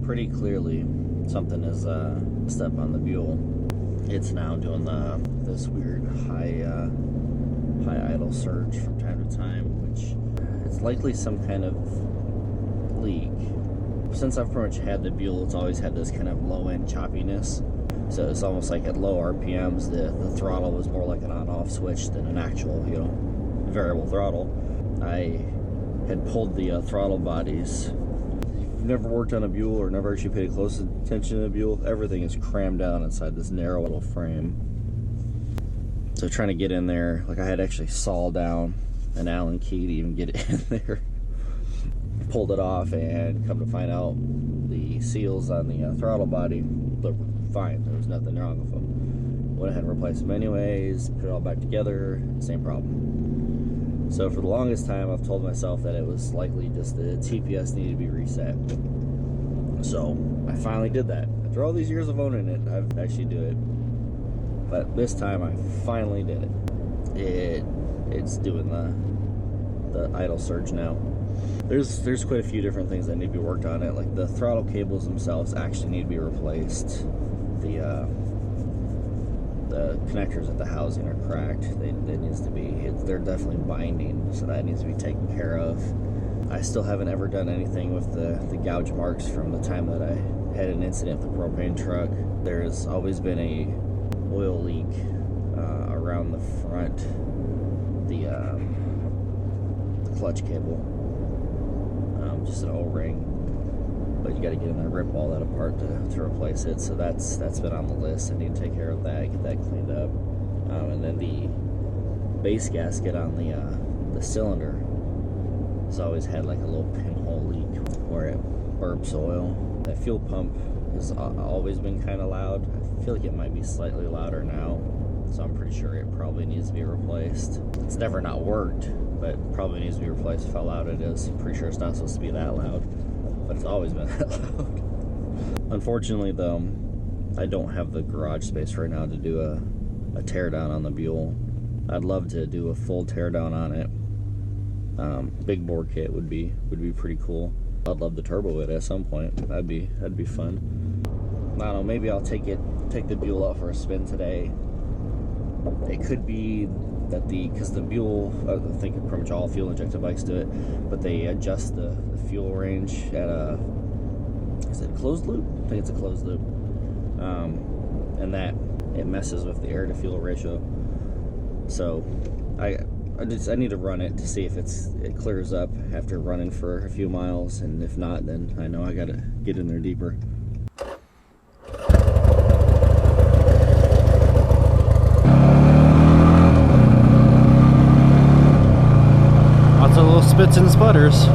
pretty clearly something is step on the Buell. It's now doing this weird high idle surge from time to time, which it's likely some kind of leak. Since I've pretty much had the Buell, it's always had this kind of low end choppiness. So it's almost like at low RPMs, the throttle was more like an on-off switch than an actual, variable throttle. I had pulled the throttle bodies. If you've never worked on a Buell or never actually paid close attention to a Buell, everything is crammed down inside this narrow little frame. So trying to get in there, like I had actually sawed down an Allen key to even get in there. Pulled it off, and come to find out the seals on the throttle body were fine. There was nothing wrong with them. Went ahead and replaced them anyways, put it all back together, same problem. So for the longest time, I've told myself that it was likely just the TPS needed to be reset. So I finally did that. After all these years of owning it, I've actually do it. But this time I finally did it. It's doing the idle surge now. There's quite a few different things that need to be worked on it. Like the throttle cables themselves actually need to be replaced. The connectors at the housing are cracked. They're definitely binding, so that needs to be taken care of. I still haven't ever done anything with the gouge marks from the time that I had an incident with the propane truck. There's always been a oil leak around the front, the clutch cable. Just an O-ring, but you got to get in there, rip all that apart to replace it. So that's been on the list. I need to take care of that, get that cleaned up. And then the base gasket on the cylinder has always had like a little pinhole leak where it burps oil. That fuel pump has always been kind of loud. I feel like it might be slightly louder now, so I'm pretty sure it probably needs to be replaced. It's never not worked, but probably needs to be replaced for how loud it is. I'm pretty sure it's not supposed to be that loud, but it's always been that loud. Unfortunately though, I don't have the garage space right now to do a teardown on the Buell. I'd love to do a full teardown on it. Big bore kit would be pretty cool. I'd love to turbo it at some point. That'd be fun. I don't know, maybe I'll take the Buell out for a spin today. It could be that because the Buell, I think pretty much all fuel injected bikes do it, but they adjust the fuel range at is it a closed loop? I think it's a closed loop. And that it messes with the air to fuel ratio. So I need to run it to see if it clears up after running for a few miles, and if not, then I know I gotta get in there deeper. Lots of little spits and sputters.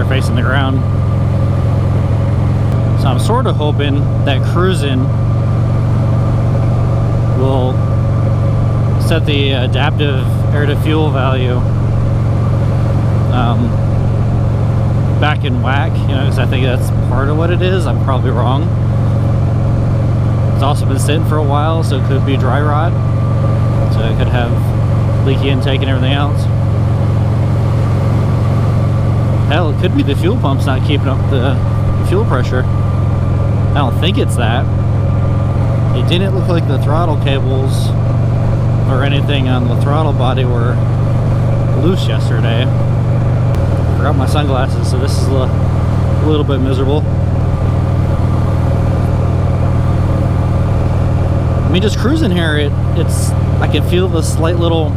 Facing the ground. So I'm sort of hoping that cruising will set the adaptive air to fuel value back in whack, because I think that's part of what it is. I'm probably wrong. It's also been sitting for a while, so it could be dry rot, so it could have leaky intake and everything else. Hell, it could be the fuel pump's not keeping up the fuel pressure. I don't think it's that. It didn't look like the throttle cables or anything on the throttle body were loose yesterday. Forgot my sunglasses, so this is a little bit miserable. I mean, just cruising here, I can feel the slight little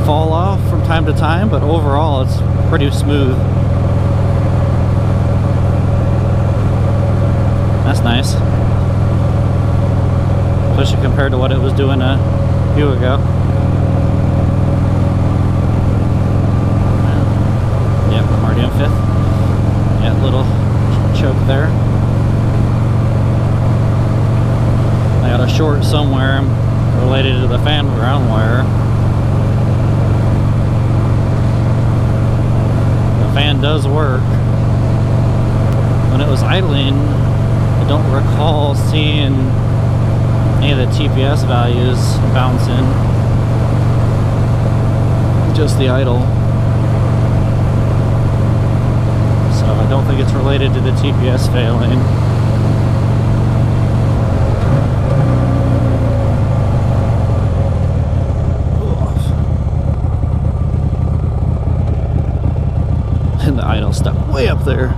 fall off from time to time, but overall it's pretty smooth. That's nice, especially compared to what it was doing a few ago. Yep, I'm already on 5th. Yeah, little choke there. I gotta short somewhere related to the fan ground wire. The fan does work. When it was idling, I don't recall seeing any of the TPS values bouncing. Just the idle. So I don't think it's related to the TPS failing. And the idle stuck way up there.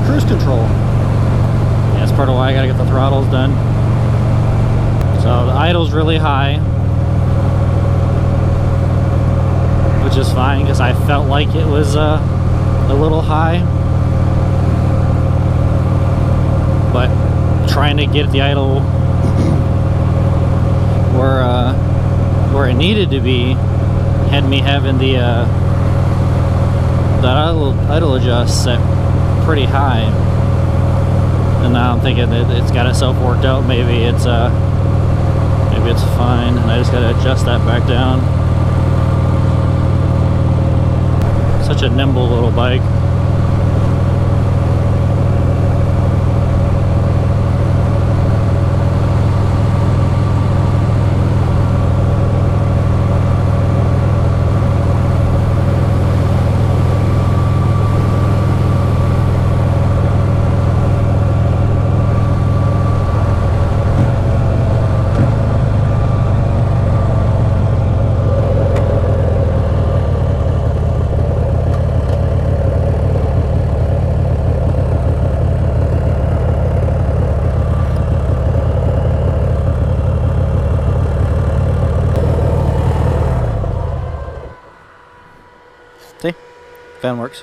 Cruise control. Yeah, that's part of why I gotta get the throttles done. So the idle's really high, which is fine because I felt like it was a little high. But trying to get the idle where it needed to be had me having the that idle adjust set pretty high, and now I'm thinking that it's got itself worked out. Maybe it's fine, and I just gotta adjust that back down. Such a nimble little bike. See? Fan works.